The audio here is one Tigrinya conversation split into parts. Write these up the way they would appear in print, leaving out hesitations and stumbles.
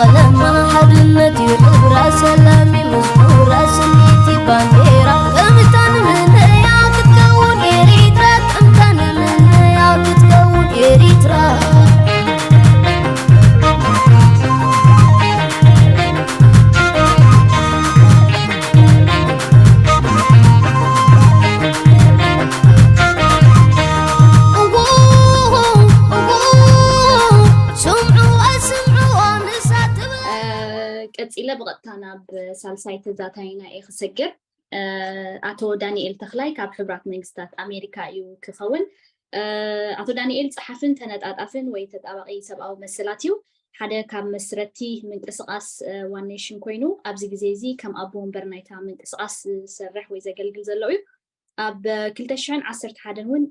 قلما حبمتي حبرا سلامي مزمورا سنيتي بانديرا امتان من يا تتكون إريترا امتان من يا تتكون إريترا إلى بغتنا بسالسايت ذاتينا إخسجر أتو دانيال تخلاي كاب حبرات منجستات أمريكا يو كخون أتو دانيال صحفن تنت أفن ويتت أبقي سبعة مسلاتيو حدا كم مسرتي من قصاص وان نيشن كوينو أبزي جزيزي كم أبوهم برنايتا من قصاص سرح وإذا قلقل زلوي أب كل تشان عصرت حدا هون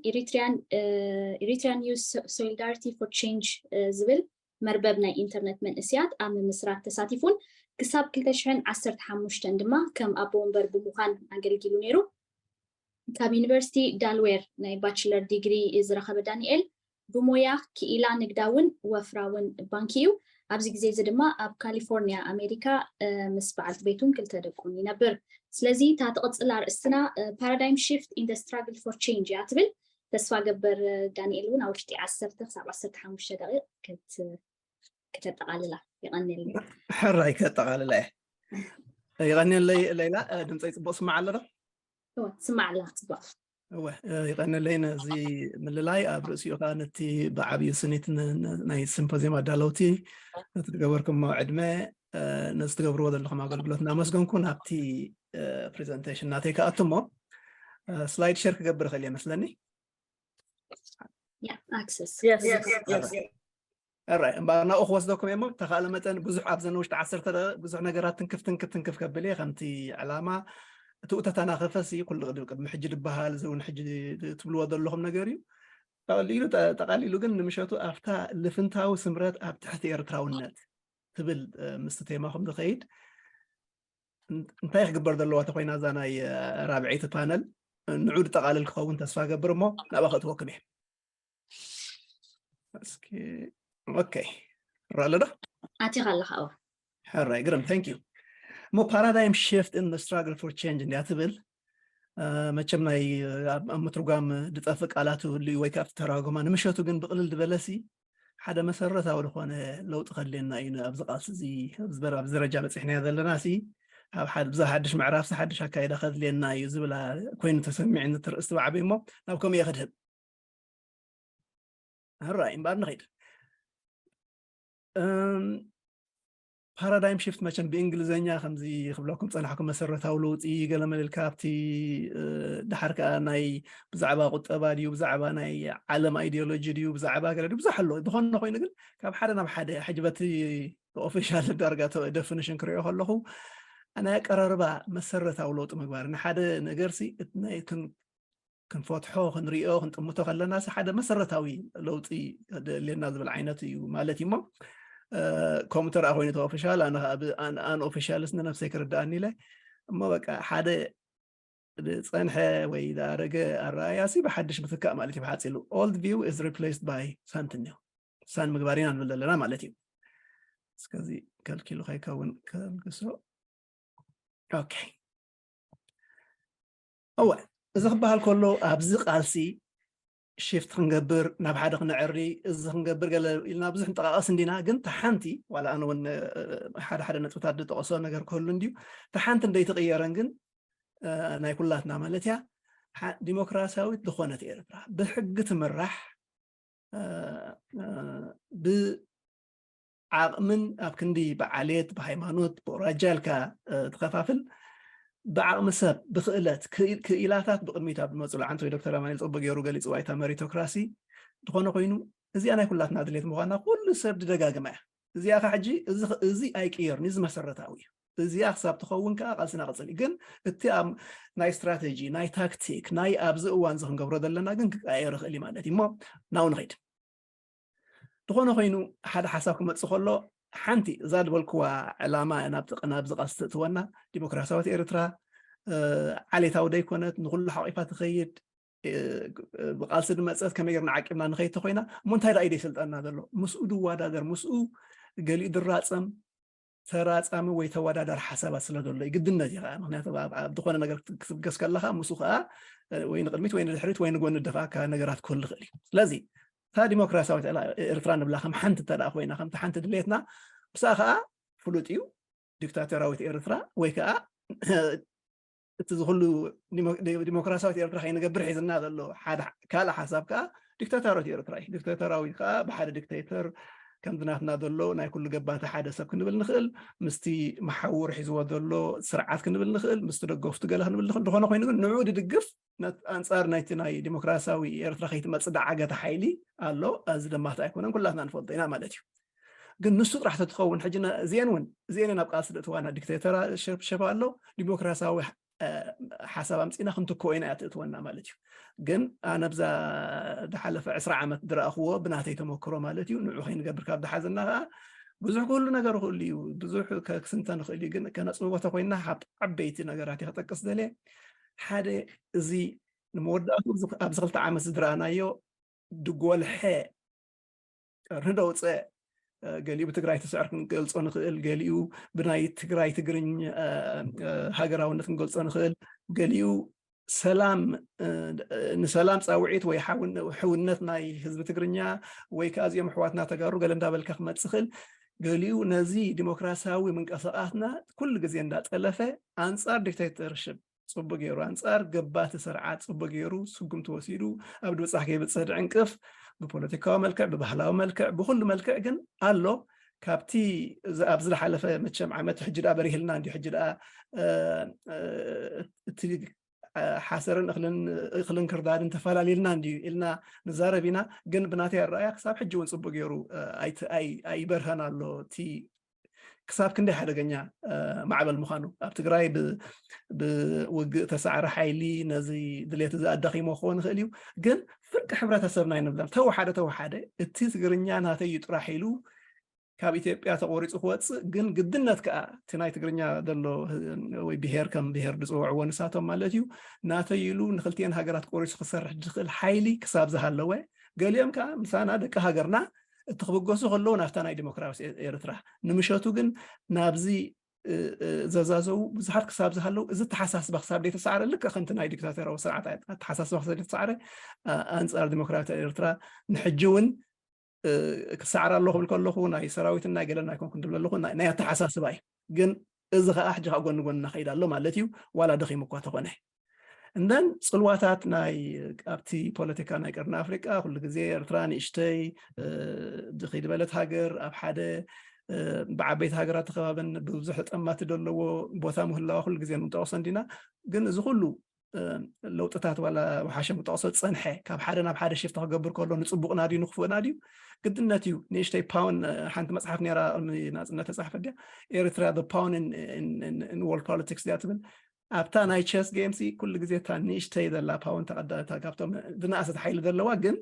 إريتريان يوز سوليداريتي فور تشينج زبل مرببنا إنترنت من إسياد أم مسرات تساتيفون كساب كل تشان عصرت حموشتن دما كم أبوهم بربمخان أنجلجيلو نيرو كاب يونيفرسيتي دالوير ناي باتشلر ديجري إز رخب دانيال بمويا كإيلا نقداون وفراون بانكيو أبزي جزيزة دما أب كاليفورنيا أمريكا مسبعت بيتون كل تدقون ينبر سلازي تعتقد إلى رأسنا paradigm shift in the struggle for change يعتبر تسوى قبر دانيال أو شتي عصرت خساب عصرت حموشة دقيق كتب تقالله يغني لي حرّي كتقالله يغني لي ليلى دمصي بسمع على هو تسمع الله تبع هو يغني لينا زي من لاي ابرسيو كانت بعبي سنيت ناي سيمبوزيوم دالوتي تقبركم موعد ما نستقبر وذا لكم اغلغلتنا مسكنكم ابتي برزنتيشن ناتي كاتمو سلايد شير كقبر خليه مثلني yeah access yes alright امبارنا اخ وصدكم يمو تخالمتن بزح ابزن وش تعسرت بزح نغرات تنكف كبلي خمتي علامه تؤتتنا خفسي كل غدو قد محجد بهال زون حجد تبلوا دلهم نغري تقاليلو ግን ንምሸቱ ኣፍታ ልፍንታው ስምረት ኣብ ትሕቲ ኤርትራውነት ትብል ምስተቴማኹም ዝኸይድ እንታይ ክግበር ዘለዎ ተኮይና እዛ ናይ ራብዒት ፓነል ንዑድ ጠቃልል ክኸውን ተስፋ ገብር እሞ ናብኣ ክትወክም እየ እስኪ ኦኬ ራለዶ أعطي غلق أو حراي قرم ثانك يو مو paradigm shift in the struggle for change اللي أعتبر መቸም ናይ ምትርጓም ድጠፍቅ አላቱ ልዩ ወይ ካብ ተራጎማ ንምሸቱ ግን ብቕልል ድበለሲ ሓደ መሰረታዊ ዝኾነ ለውጥ ከለና እዩ ኣብዚ ቃልሲ እዚ ዝበራ ብዝረጃ በፂሕና ዘለና ሲ ኣብ ሓደ ብዛ ሓድሽ ምዕራፍ ሓድሽ ኣካይዳ ከድልየና እዩ ዝብላ ኮይኑ ተሰሚዕን ትርእስቲ ባዕበ እሞ ናብ ከም የኽድህብ هراي እምበር ንኸይድ paradigm shift ماشان بإنجليزية خمزي خبلاكم صنعكم مسرة أولوتي قال من الكابتي دحرك ناي بزعبا قطبا ديو بزعبا ناي عالم أيديولوجي ديو بزعبا قال ديو بزحلو دخلنا نقول نقول كاب حدا بحدا حجبتي official درجة definition كريه الله أنا قرر بقى مسرة أولوت مقبار حدا نجرسي ناي كن فتحه خنريئه خن تموتو خلنا ناس حدا مسرتاوي لوطي اللي الناس بالعيناتي ومالتي ما كمبيوتر أخويني تو official أنا official اسمه نفسي كرداني له ما بقى حدا صنحة وإذا رجع الرأياسي بحدش بثقة مالتي بحد سيلو old view is replaced by something new سان مقبارين عن ولا لا مالتي سكازي كالكيلو خي كون كالكسو أوكي أول إذا خبها الكلو أبزق عالسي شيفت خنقبر نبحاد خنعري إذا خنقبر قال إلنا بزح نتقاقص ندينا قنت تحانتي ولا أنا ون حدا نتوتاد تقصر نقر كلن ديو تحانت ندي تغيرن قن ناي كلاتنا مالتها ديمقراسياوي دخونة إيرترا بحق تمرح بعقمن أبكندي بعاليت بهيمانوت برجالك تخفافل بعقم سب بخيلات كإلاتات بقميتها بمسؤول عنه دكتور أماني الطب جيرو قال يسويتها ميريتوكراسي دخونا قينو زي أنا كلاتنا دليت مغانا كل سب دقاق معه زي أخي حجي زي أيك إير نزمة سرتاوي زي أخساب تخون كأقل سنة قصلي جن التأم ناي استراتيجي ناي تاكتيك ناي أبز وان زخن قبر دلنا جن كأير خلي ما نتي ما ناون غيد دخونا قينو حدا حسابكم تسخلو حنتي زاد والكوا علامة أنا بزق استتونا ديمقراطية إيرترا علي تودي كونت نقول حقيقة تخيد بقال سد مسألة كم يرنا عقبنا نخيد تخينا منتهي رأي دي سلطان هذا له مسؤول وادا در مسؤول قال يدر راسم ተራጻሚ ወይ ተወዳዳር ሓሳባት ስለ ዘሎ ይግድነት ይኸ ምክንያቱ ኣብ ዝኾነ ነገር ክትገስ ከለኻ ምሱ ከዓ ወይ ንቅድሚት ወይ ንድሕሪት ወይ ንጎኒ ደፋእካ ነገራት ክህሉ ይኽእል እዩ ስለዚ እታ ዲሞክራሲያዊት ኤርትራ ንብላ ከም ሓንቲ ተደኣ ኮይና ከምቲ ሓንቲ ድሌትና ብሳኣ ከዓ ፍሉጥ እዩ ዲክታተራዊት ኤርትራ ወይ ከዓ እቲ ዝኩሉ ዲሞክራሲያዊት ኤርትራ ከይንገብር ሒዝና ዘሎ ሓደ ካልእ ሓሳብ ከዓ ዲክታተራዊት ኤርትራ እዩ ዲክታተራዊት ከዓ ብሓደ ዲክቴተር ከም ዝናትና ዘሎ ናይ ኩሉ ገባቲ ሓደ ሰብ ክንብል ንኽእል ምስቲ መሓውር ሒዝዎ ዘሎ ስርዓት ክንብል ንኽእል ምስቲ ደገፍቱ ገለ ክንብል ንኽእል ዝኾነ ኮይኑ ግን ንዑ ድድግፍ ኣንጻር ናይቲ ናይ ዲሞክራሲያዊ ኤርትራ ከይትመፅእ ዳዓገተ ሓይሊ ኣሎ እዚ ድማ ኣይኮነን ኩላትና ንፈልጦ ኢና ማለት እዩ ግን ንሱ ጥራሕ ተትኸውን ሕጂ እዚአን ናብ ቃልሲ እትዋና ዲክቴተር ሸፋ ኣሎ ዲሞክራሲያዊ ሓሳብ ኣምፂና ክንትክኦ ኢና እትእትወና ማለት እዩ ግን ኣነ ብዛ ዝሓለፈ 20 ዓመት ዝረኣኽዎ ብናተይ ተመክሮ ማለት እዩ ንዑ ከይንገብር ካብ ዝሓዘና ከዓ ብዙሕ ኩሉ ነገር ክህሉ እዩ ብዙሕ ክስንተ ንኽእል እዩ ግን ከነፅብቦ ተኮይንና ዓበይቲ ነገራት ክጠቅስ ዘልየ ሓደ እዚ ንመወዳእቱ ኣብዚ 2 ዓመት ዝረኣናዮ ድጎልሐ ርደውፅእ ገሊኡ ብትግራይ ተስዕር ክንገልፆ ንኽእል ገሊኡ ብናይ ትግራይ ትግርኝ ሃገራውነት ክንገልፆ ንኽእል ገሊኡ ሰላም ንሰላም ፃውዒት ወይ ሕውነት ናይ ህዝቢ ትግርኛ ወይ ከዓ እዚኦም ኣሕዋትና ተጋሩ ገለ እንዳበልካ ክመፅእ ይኽእል ገሊኡ ነዚ ዲሞክራሲያዊ ምንቅስቓስና ኩሉ ግዜ እንዳጠለፈ ኣንጻር ዲክቴተርሽፕ ፅቡቅ ገይሩ ኣንጻር ገባቲ ስርዓት ፅቡቅ ገይሩ ስጉም ተወሲዱ ኣብ ድብፃሕ ከይበፅሕ ድዕንቅፍ ብፖለቲካዊ መልክዕ ብባህላዊ መልክዕ ብኩሉ መልክዕ ግን ኣሎ ካብቲ ኣብ ዝሓለፈ መቸም ዓመት ሕጂ ደኣ በሪህልና እንዲ ሕጂ ደኣ እቲ ሓሰርን እኽልን ክርዳድን ተፈላለዩልና እንዲ ኢልና ንዛረብ ኢና ግን ብናተይ ኣረኣያ ክሳብ ሕጂ እውን ፅቡቅ ገይሩ ኣይበርሀን ኣሎ እቲ ክሳብ ክንደይ ሓደገኛ ማዕበል ምዃኑ ኣብ ትግራይ ብውግእ ተሳዕረ ሓይሊ ነዚ ድሌት እዚ ኣዳኺሞ ክኸውን ይኽእል እዩ ግን ፍርቂ ሕብረተሰብና ይንብላ ተወሓደ እቲ ትግርኛ ናተይ ጥራሕ ኢሉ ካብ ኢትዮጵያ ተቆሪፁ ክወፅእ ግን ግድነት ከዓ እቲ ናይ ትግርኛ ዘሎ ወይ ብሄር ከም ብሄር ዝፅውዕዎ ንሳቶም ማለት እዩ ናተይ ኢሉ ንክልቲአን ሃገራት ቆሪፁ ክሰርሕ ዝኽእል ሓይሊ ክሳብ ዝሃለወ ገሊኦም ከዓ ምሳና ደቂ ሃገርና እቲ ክብገሱ ከለዉ ናብታ ናይ ዲሞክራሲ ኤርትራ ንምሸቱ ግን ናብዚ ዘዛዘው ብዙሓት ክሳብ ዝሃለዉ እዚ ተሓሳስባ ክሳብ ደይተሰዓረ ልክዕ ከምቲ ናይ ዲክታተራዊ ስርዓት ተሓሳስባ ክሳብ ደይተሰዓረ ኣንጻር ዲሞክራሲ ኤርትራ ንሕጂ እውን ክሰዓር ኣለኹ ብል ከለኹ ናይ ሰራዊትን ናይ ገለና ኣይኮንኩን ድብል ኣለኹ ናይ ኣተሓሳስባ እዩ ግን እዚ ከዓ ሕጂ ካብ ጎኒ ጎኒ እናኸይድ ኣሎ ማለት እዩ ዋላ ደኺሙ እኳ ተኾነ እንደን ፅልዋታት ናይ ኣብቲ ፖለቲካ ናይ ቀርኒ ኣፍሪቃ ኩሉ ግዜ ኤርትራ ንእሽተይ ድኸይድ በለት ሃገር ኣብ ሓደ ብዓበይቲ ሃገራት ተኸባበን ብብዙሕ ተጠማቲ ዘለዎ ቦታ ምህላዋ ኩሉ ግዜ ንጠቕሶ እንዲና ግን እዚ ኩሉ ለውጥታት ዋላ ወሓሸ ምጠቕሶ ፀንሐ ካብ ሓደ ናብ ሓደ ሽፍታ ክገብር ከሎ ንፅቡቕና ድዩ ንክፉእና ድዩ ግድነት እዩ ንእሽተይ ፓውን ሓንቲ መፅሓፍ ነራ ናፅነት ተፃሕፈ ድያ ኤርትራ the pawn in world politics ድያ ትብል ኣብታ ናይ ቸስ ጌምሲ ኩሉ ግዜ እታ ንእሽተይ ዘላ ፓውን ተቐዳታ ካብቶም ዝነኣሰት ሓይሊ ዘለዋ ግን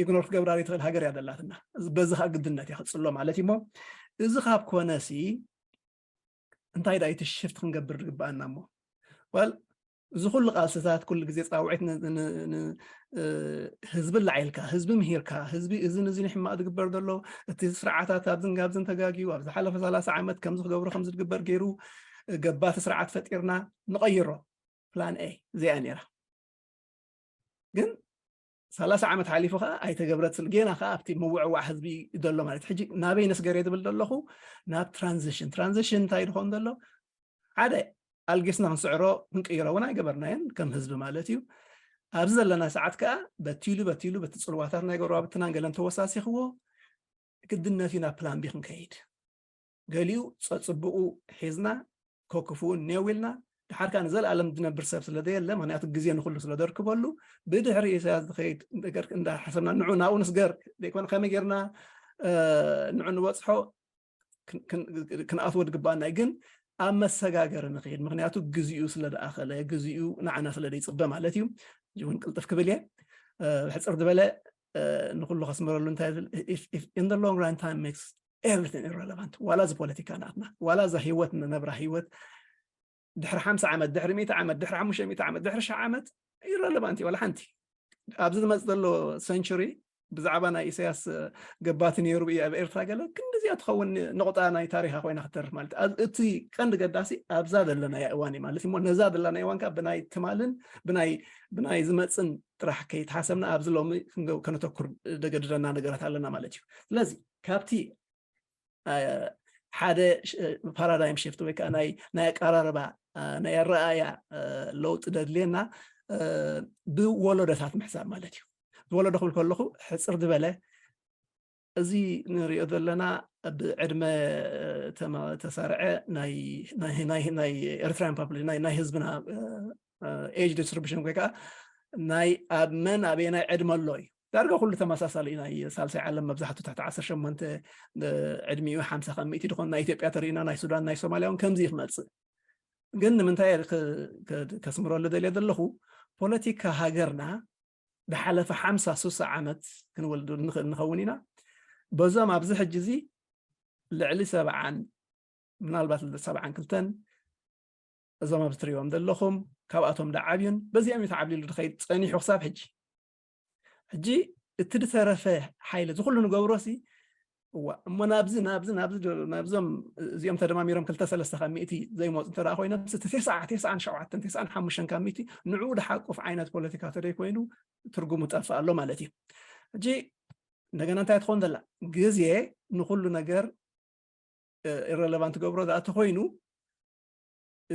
ኢግኖር ክገብራ ትኽእል ሃገር እያ ዘላትና በዚ ከዓ ግድነት እያ ክፅሎ ማለት እዩ እሞ እዚ ካብ ኮነሲ እንታይ ዳ እቲ ሽፍት ክንገብር ግባአና እሞ ዋል እዚ ኩሉ ቃልስታት ኩሉ ግዜ ፃውዒት ህዝቢ ላዒልካ ህዝቢ ምሂርካ ህዝቢ እዚ ንዚ ሕማቅ ዝግበር ዘሎ እቲ ስርዓታት ኣብዝን ተጋጊዩ ኣብ ዝሓለፈ 30 ዓመት ከምዚ ክገብሮ ከምዚ ዝግበር ገይሩ ገባቲ ስርዓት ፈጢርና ንቐይሮ ፕላን ኤ እዚኣ ነይራ ግን 30 ዓመት ሓሊፉ ከዓ ኣይተገብረት ገና ከዓ ኣብቲ ምውዕዋዕ ህዝቢ ዘሎ ማለት ሕጂ ናበይ ነስገር ዝብል ዘለኹ ናብ ትራንዚሽን እንታይ ድኾን ዘሎ ሓደ ኣልጌስና ክንስዕሮ ክንቅይሮ እውን ኣይገበርናየን ከም ህዝቢ ማለት እዩ ኣብዚ ዘለና ሰዓት ከዓ በቲሉ በቲ ፅልዋታት ናይ ገረባብትናን ገለን ተወሳሲኽዎ ግድነት እዩ ናብ ፕላን ቢ ክንከይድ ገሊኡ ፀፅቡኡ ሒዝና ኮክፉን ኔውኢልና ድሓርካ ንዘለኣለም ዝነብር ሰብ ስለዘየለ ምክንያቱ ግዜ ንኩሉ ስለደርክበሉ ብድሕሪ ኢሳያስ ዝኸይድ ነገር እንዳሓሰብና ንዑ ናብኡ ንስገር ዘይኮነ ከመይ ጌርና ንዑ ንበፅሖ ክንኣትዎ ዝግባአና ግን ኣብ መሰጋገር ንኸይድ ምክንያቱ ግዜኡ ስለደኣኸለ ግዜኡ ንዓና ስለደይፅበ ማለት እዩ እውን ቅልጥፍ ክብል እየ ሕፅር ዝበለ ንኩሉ ከስምረሉ እንታይ in the long run time makes everything irrelevant ዋላ እዚ ፖለቲካ ናትና ዋላ እዛ ሂወት ነብራ ሂወት ድሕሪ 50 ዓመት ድሕሪ 100 ዓመት ድሕሪ 500 ዓመት ድሕሪ 1000 ዓመት irrelevant ዋላ ሓንቲ ኣብዚ ዝመፅእ ዘሎ ሰንቸሪ بزعبا ناي إسياس قبات نيرو بي إيرترا قال كن زي تخون نقطة ناي تاريخ خوينا خطر مالت أتي كند قداسي أبزاد لنا يا إواني مالت مو نزاد لنا إيوان كاب بناي تمالن بناي زمتسن راح كي تحاسبنا أبزلهم كانوا تكر دقدرنا نقرأت لنا مالتيو لازم كابتي حدا بارادايم شيفت ويك ناي قراربا ناي الرأي لوت ددلينا بولدات محساب مالتيو ولد خل كله حصر دبله ازي نريد لنا بعدما تسارع ناي ارثران بابل ناي حزبنا ايج ديستريبيوشن كيكا ناي ادمن ابينا عدم اللوي دارغا كله تماساسل ناي سالسي عالم مبزحته تحت 10 شمنت عدمي 55 دخون ناي اثيوبيا ترينا ناي سودان ناي صوماليا كمزي خمص ግን ምንታይ ከስምረሉ ደልየ ዘለኹ ፖለቲካ ሃገርና بحلف 5-6 ዓመት ክንወልዱ ንኸውን ኢና በዞም ኣብዚ ሕጂ እዚ ልዕሊ 70 ምናልባት 72 እዞም ኣብዚ ትሪኦም ዘለኹም ካብኣቶም ዳዓብዩን በዚኦም ይተዓብሊሉ ድኸይድ ፀኒሑ ክሳብ ሕጂ እቲ ድተረፈ ሓይሊ ዝኩሉ ንገብሮሲ እሞ ናብዞም እዚኦም ተደማሚሮም 2-3 ዘይመፁ እንተደኣ ኮይኖም 99-95 ካብ ሚእቲ ንዕኡ ድሓቁፍ ዓይነት ፖለቲካ ተደይ ኮይኑ ትርጉሙ ጠፍእ ኣሎ ማለት እዩ ሕጂ እንደገና እንታይ ትኾን ዘላ ግዜ ንኩሉ ነገር ኢረሌቫንት ገብሮ ዝኣቲ ኮይኑ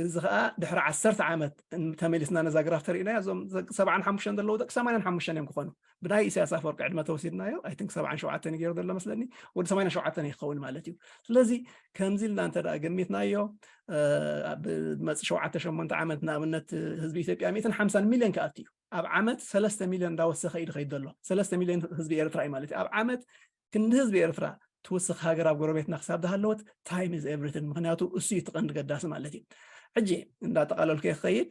እዚ ከዓ ድሕሪ 10 ዓመት ተመሊስና ነዛ ግራፍ ተሪእናዮ እዞም 75 ዘለዉ ደቂ 85 እዮም ክኾኑ ብናይ ኢሳያስ ኣፈወርቂ ዕድመ ተወሲድናዮ ኣይ ቲንክ 77 ገይሩ ዘሎ መስለኒ ወዲ 87 ይኸውን ማለት እዩ ስለዚ ከምዚ ኢልና እንተ ደኣ ገሚትናዮ ብመፅእ 7-8 ዓመት ንኣብነት ህዝቢ ኢትዮጵያ 150 ሚልዮን ከኣቲ እዩ ኣብ ዓመት 3 ሚልዮን እንዳወሰኸ ኢድ ከይድ ዘሎ 3 ሚልዮን ህዝቢ ኤርትራ እዩ ማለት እዩ ኣብ ዓመት ክንዲ ህዝቢ ኤርትራ ትውስኽ ሃገር ኣብ ጎረቤትና ክሳብ ዝሃለወት ታይም ኢዝ ኤቭሪቲንግ ምክንያቱ እሱ እዩ ትቐንዲ ገዳሲ ማለት እዩ ሕጂ እንዳጠቃለልኩ ይኸይድ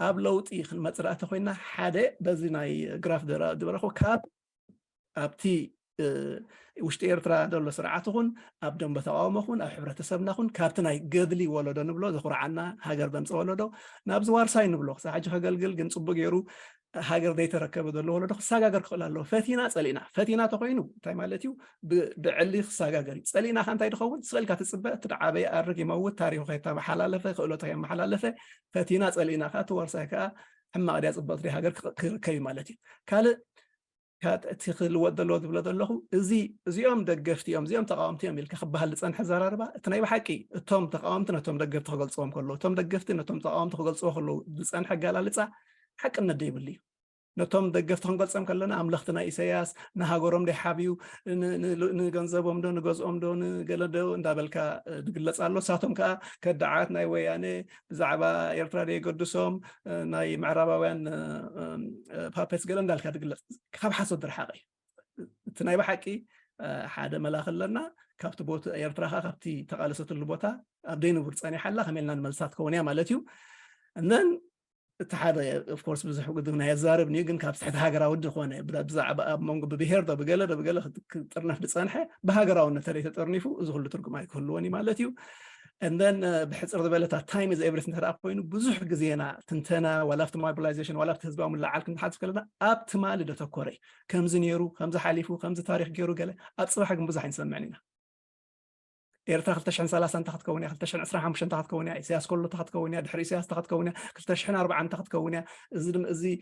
ኣብ ለውጢ ክንመፅእ ራእቲ ኮይና ሓደ በዚ ናይ ግራፍ ድበረኹ ካብ ኣብቲ ውሽጢ ኤርትራ ዘሎ ስርዓት ይኹን ኣብ ደንበ ተቃውሞ ይኹን ኣብ ሕብረተሰብና ይኹን ካብቲ ናይ ገድሊ ወለዶ ንብሎ ዘኹርዓና ሃገር ደምፂ ወለዶ ናብዚ ዋርሳይ ንብሎ ክሳብ ሕጂ ከገልግል ግን ፅቡቅ ገይሩ ሃገር ዘይተረከበ ዘሎ ወለዶ ክሰጋገር ክኽእል ኣለዎ ፈቲና ፀሊእና ፈቲና ተኮይኑ እንታይ ማለት እዩ ብዕሊ ክሰጋገር እዩ ፀሊእና ካ እንታይ ድኸውን ስቕልካ ትፅበእ ትድዓበየ ኣርግ ይመውት ታሪኹ ከይተመሓላለፈ ክእሎቶ ከይመሓላለፈ ፈቲና ፀሊእና ካ እቲ ወርሳይ ከዓ ሕማቕ ድያ ፅበቕቲ ድያ ሃገር ክርከብ እዩ ማለት እዩ ካልእ እቲ ክልወጥ ዘለዎ ዝብሎ ዘለኹ እዚኦም ደገፍቲ እዮም እዚኦም ተቃወምቲ እዮም ኢልካ ክበሃል ዝፀንሐ ዘራርባ እቲ ናይ ብሓቂ እቶም ተቃወምቲ ነቶም ደገፍቲ ክገልፅዎም ከለዉ እቶም ደገፍቲ ነቶም ተቃወምቲ ክገልፅዎ ከለዉ ዝፀንሐ ኣገላልፃ حقنا ديبلي نتوم دقفت هنقصم كلنا أملختنا إسياس نهاجرهم ده حبيو نجنزبهم دون نجزهم دون قلدو ندابلكا دقلت الله ساتهم كدعات ناي ويانه زعبا يرتدي قدسهم ناي معربا وين بابس قلنا دالك دقلت خاب حسود الحقي تناي بحكي حدا ملاخ لنا كابت بوت يرتراها كابتي تقالسة اللبوتا أبدينو برتصاني حلا خميلنا الملسات كونيا مالتيو and then التحدي of course بزح قدمنا يزارب نيجن كابس حتى هاجر أود خوانه بزعب أب مونج ببيهر ده بقلة ترنف بتصنحه بهاجر أو نتري ترنفو زغل ترك معي كلوني مالتيو and then بحس أرض بلة time is everything ترى أبوينو بزح جزينا تنتنا ولا في mobilization ولا في حزب من العالم نحدث كلنا أب تمال ده تكوري كم زنيرو كم زحليفو كم زتاريخ جيرو قال أتصبح حق مزح إنسان معنينا إيرترا 2003 تحت كونيا 2015 تحت كونيا سياس كله تحت كونيا دحري سياس تحت كونيا 2004 تحت كونيا زي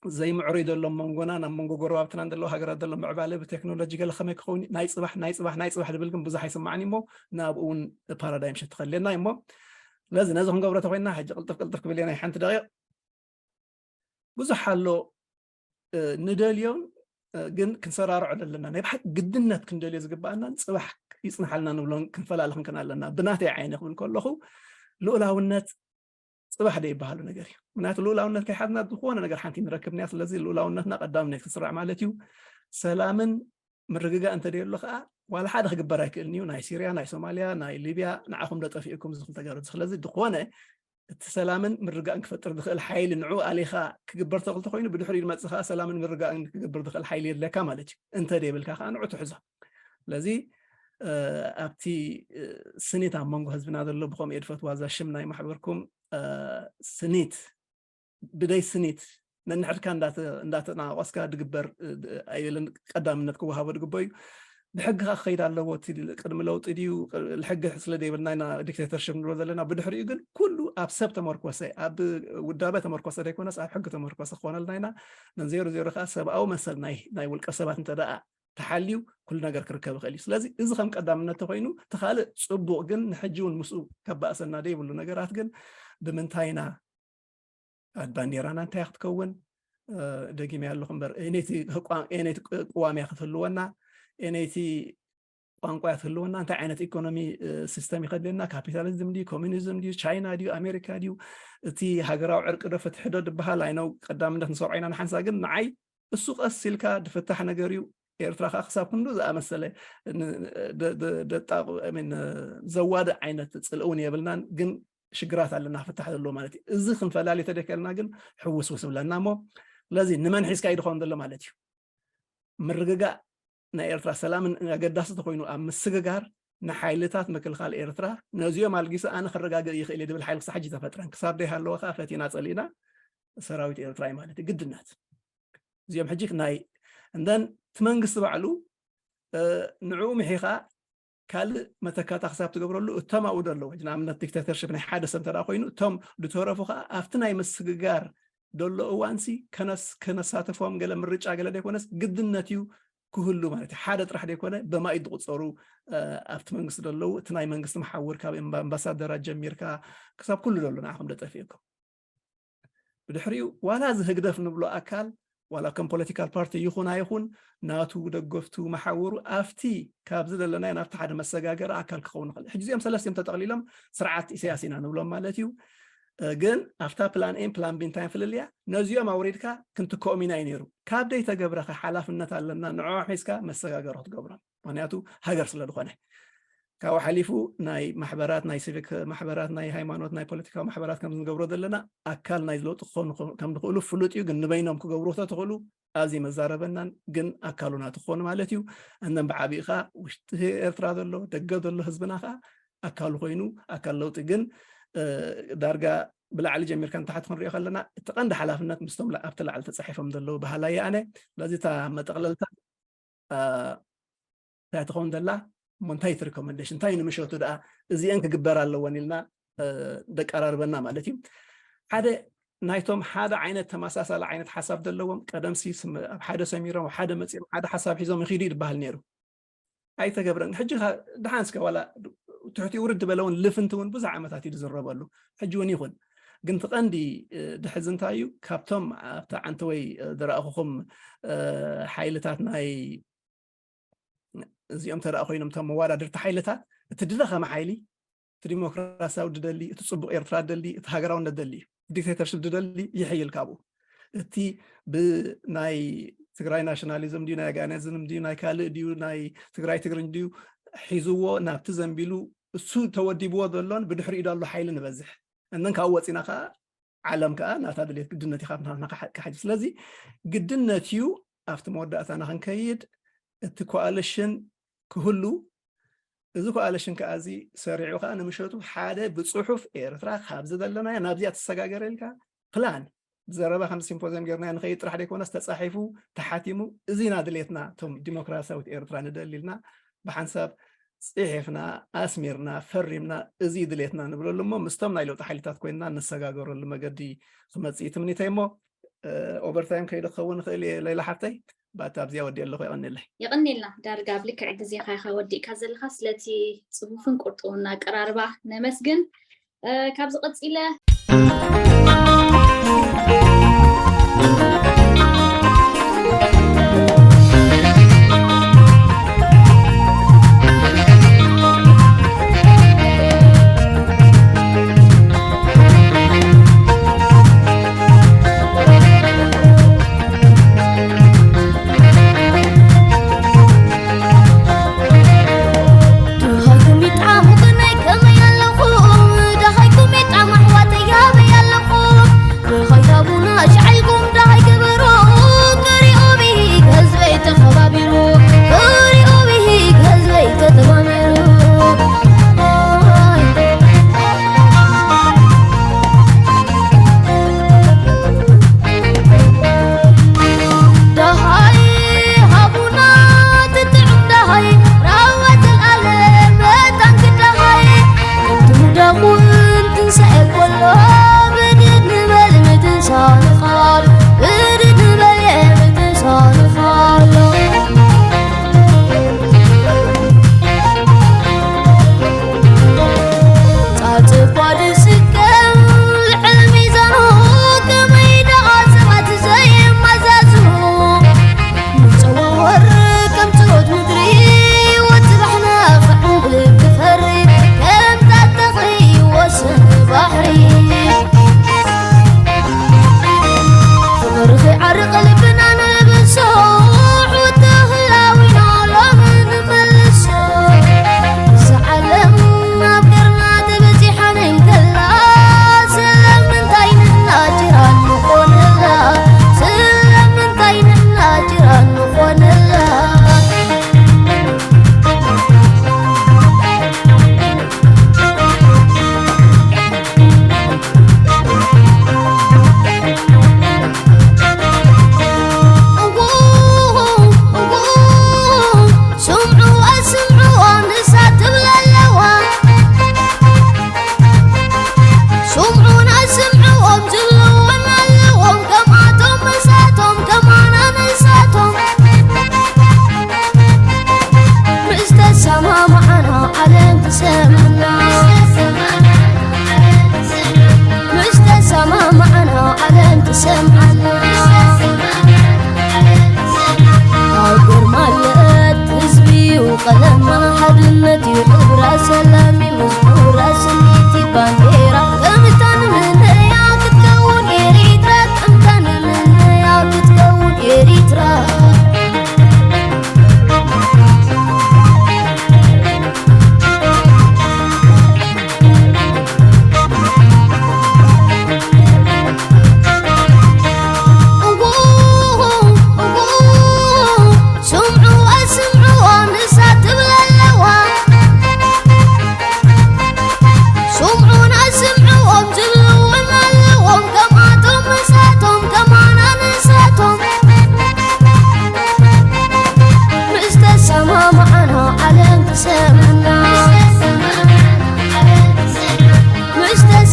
زي معرض لهم منغونا منغو غرابتنا ندلو هاجر دلو معباله بتكنولوجي قال خمي كوني ناي صباح دبلكم بزح يسمعني مو نابون بارادايم شت خلينا يمو لازم نزهم قبره توينا حاجه قلتك بلينا حنت دقيق بزح له نداليون ግን ክንሰራርዕ ኣለና ናይ ብሓቂ ግድነት ክንደልዮ ዝግባአና ፅባሕ ይፅንሓልና ንብሎን ክንፈላለ ክንከን ኣለና ብናተይ ዓይነ ክብል ከለኹ ልኡላውነት ፅባሕ ደ ይበሃሉ ነገር እዩ ምክንያቱ ልኡላውነት ከይሓትና ዝኾነ ነገር ሓንቲ ንረክብና ስለዚ ልኡላውነትና ቀዳምነት ክስራዕ ማለት እዩ ሰላምን ምርግጋእ እንተደየሎ ከዓ ዋላ ሓደ ክግበር ኣይክእልን እዩ ናይ ሲርያ ናይ ሶማልያ ናይ ሊብያ ንዓኹም ደጠፊእኩም ዝኽእል ተገይሩ ስለዚ ድኾነ السلامن من رجاء كفتر دخل حيل نعو عليها كجبرت قلت خوينه بدحري المتسخة سلامن من رجاء كجبر دخل حيل لك كمالك أنت دي بالكاخ أنا عت حزة لذي أبتي سنيت عم منجو هزبنا هذا اللي بقوم يدفت وهذا الشمنا محبركم سنيت بداية سنيت ننحرك انداتنا واسكا دغبر ايلن قدامነት كوهاب دغبي بحقها خيد الله وتي قدم لوط ديو الحق حسله ديبلنا نا ديكتاتورشيب نرو زلنا بدحري ግን كله اب سب تمركوسه اب ودابه تمركوسه ديكونس اب حق تمركوسه خونلنا نزيرو زيرو خاصه او مثل ناي والقسبات انت دا تحليو كل ነገር ክርከብ خالي ስለዚህ እዚ ከም ቀዳምነት ተኮይኑ ተኻለ ጽቡቅ ግን ንሕጂውን ምስኡ ከባእሰና ደይብሉ ነገራት ግን ብምንታይና ባንዴራና እንታይ ክትከውን ደጊም ያለኹም በር እኔቲ ቋሚያ ክትህልወና እኔቲ ቋንቋ ክትህልወና እንታይ ዓይነት ኢኮኖሚ ሲስተም ይኸድልና ካፒታሊዝም ዲ ኮሙኒዝም ዲ ቻይና ዲ አሜሪካ ዲ እቲ ሃገራዊ ዕርቂ ዶ ፍትሕዶ ድበሃል አይነው ቀዳምነት ንሰርዓይና ንሓንሳ ግን ንዓይ እሱ ቀሲልካ ድፍታሕ ነገር እዩ ኤርትራ خاصه كنዶ زامسله دጣق من زواد عينت ጽልኡን የብልናን ግን ሽግራት አለና ፍታሕ ዘሎ ማለት እዚ ክንፈላሊ ተደከልና ግን ሕውስ ወስብለና ሞ ለዚ ንመን ሒስካ ይድኾን ዘሎ ማለት እዩ ምርግጋ ናይ ኤርትራ ሰላምን አገዳስ ተኮይኑ ኣብ ምስግጋር ንሓይልታት ምክልኻል ኤርትራ ነዚኦም አልጊሰ ኣነ ክረጋገ ይኽእል ድብል ሓይል ክሳሕ ተፈጥረን ክሳብ ደይ ሃለወ ፈቲና ጸሊና ሰራዊት ኤርትራ ማለት ግድነት እዚኦም ሕጂ ናይ እንደን መንግስት ባዕሉ ንዑ ምሒኻ ካል መተካታ ክሳብ ትገብረሉ እቶም ኣው ደለው ንኣብነት ዲክታተርሽፕ ናይ ሓደ ሰብ ተዳ ኮይኑ እቶም ድተረፉኻ ኣብቲ ናይ ምስግጋር ደሎ እዋንሲ ከነሳተፎም ገለ ምርጫ ገለ ደይኮነስ ግድነት እዩ ክህሉ ማለት ሓደ ጥራሕ ደይኮነ በማይ ዝቁፀሩ ኣብቲ መንግስት ደለው እቲ ናይ መንግስት መሓውር ካብ ኣምባሳደራት ጀሚርካ ክሳብ ኩሉ ደሎ ንዓኹም ደጠፊእኩም ብድሕሪኡ ዋላ ዝህግደፍ ንብሎ ኣካል ولا كم political party يخون ناتو دغفتو محاورو افتي كابز دلنا نافت حدا مسغاغر اكل كخون خل حجزيام سلاسيم تتقليلم سرعات سياسينا نبلو مالتيو ግን after plan A plan B time ፍልልያ ነዚኦም አውሪድካ ክንት ኮሚና ይነሩ ካብደይ ተገብረኸ ሓላፍነት ኣለና ንዑ ሒስካ መሰጋገራት ገብራ ምክንያቱ ሃገር ስለዝኾነ ካው ሓሊፉ ናይ ማሕበራት ናይ ሲቪክ ማሕበራት ናይ ሃይማኖት ናይ ፖለቲካዊ ማሕበራት ከም ዝገብሮ ዘለና ኣካል ናይ ዝለውጥ ከም ዝኽእሉ ፍሉጥ እዩ ግን ንበይኖም ክገብሩ ተኽእሉ ኣብዚ መዛረበናን ግን ኣካሉና ትኾኑ ማለት እዩ እንደን ብዓቢኻ ውሽጢ ኤርትራ ዘሎ ደገ ዘሎ ህዝብና ኸ ኣካሉ ኮይኑ ኣካል ለውጥ ግን ዳርጋ ብላዕሊ ጀሚርካ ንታሕት ክንሪኦ ከለና እቲ ቀንዲ ሓላፍነት ምስቶም ኣብቲ ላዕሊ ተጻሒፎም ዘለዉ ባህላዊ ኣነ ስለዚ እታ መጠቕለልታ እንታይ ትኸውን ዘላ ሞንታይት ሪኮመንዴሽን እንታይ ንምሸቱ ደኣ እዚአን ክግበር ኣለወን ኢልና ደቀራርበና ማለት እዩ ሓደ ናይቶም ሓደ ዓይነት ተመሳሳሊ ዓይነት ሓሳብ ዘለዎም ቀደምሲ ኣብ ሓደ ሰሚሮም ሓደ መፂኦም ሓደ ሓሳብ ሒዞም ይኸዱ ይባሃል ነይሩ ኣይተገብረን ሕጂ ድሓንስከ ዋላ ትሕቲ ውርድ በለውን ልፍንትውን ብዙሕ ዓመታት ይዝረበሉ ሕጂ እውን ይኹን ግን ትቐንዲ ድሕዚ እንታይ እዩ ካብቶም ኣብታ ዓንቲ ወይ ዝረኣኹኹም ሓይልታት ናይ እዚኦም ተረኣ ኮይኖም ቶም መዋዳድርቲ ሓይልታት እቲ ድለኸመ ሓይሊ እቲ ዲሞክራሲያዊ ድደሊ እቲ ፅቡቕ ኤርትራ ድደሊ እቲ ሃገራውነት ድደሊ ዲክቴተርሽፕ ድደሊ ይሕይል ካብኡ እቲ ብናይ ትግራይ ናሽናሊዝም ድዩ ናይ ኣጋናዝም ድዩ ናይ ካልእ ድዩ ናይ ትግራይ ትግርኝ ድዩ ሒዝዎ ናብቲ ዘንቢሉ እሱ ተወዲብዎ ዘሎን ብድሕሪኡ ዳሎ ሓይሊ ንበዝሕ እነን ካብ ወፂና ከዓ ዓለም ከዓ ናታ ድሌት ግድነት ኢኻ ንሓሓጅ ስለዚ ግድነት እዩ ኣብቲ መወዳእታና ክንከይድ እቲ ኮኣሊሽን ክህሉ እዚ ኮኣሊሽን ከዓ እዚ ሰሪዑ ከዓ ንምሸቱ ሓደ ብፅሑፍ ኤርትራ ካብዚ ዘለና ናብዚኣ ተሰጋገረ ኢልካ ፕላን ዘረባ ከም ሲምፖዚየም ጌርና ንኸይድ ጥራሕ ደይኮነስ ተጻሒፉ ተሓቲሙ እዚና ድሌትና ቶም ዲሞክራሲያዊት ኤርትራ ንደሊልና ብሓንሳብ ጽሒፍና ኣስሚርና ፈሪምና እዚ ድሌትና ንብለሉ እሞ ምስቶም ናይ ለውጢ ሓይልታት ኮይንና ንሰጋገረሉ መገዲ ክመፅእ ትምኒተይ እሞ ኦቨርታይም ከይዱ ክኸውን ይኽእል ሌላ ሓፍተይ ባታ ኣብዚያ ወዲእ ኣለኹ ይቕኒልና ዳርጋ ብልክዕ ግዜኻ ኢኻ ወዲእካ ዘለኻ ስለቲ ፅፉፍን ቁርጡና ቀራርባ ነመስግን ካብዚ ቀፂለ Buna عرق قلبنا نلبسه وتهلاوينا لمن ملسه زعلم نبقرنا تبزي حنين كلا سلم من تاين الناجران نخون الله سلم من تاين الناجران نخون الله قلم حبلنتي وحبرة سلامي مزبورة سنيتي بانديرة امتن من يا تتكون إريترا امتن من يا تتكون إريترا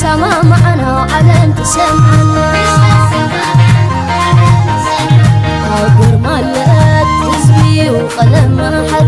سما معنا علم تسمعنا عبر مالت حزبي وقلم حد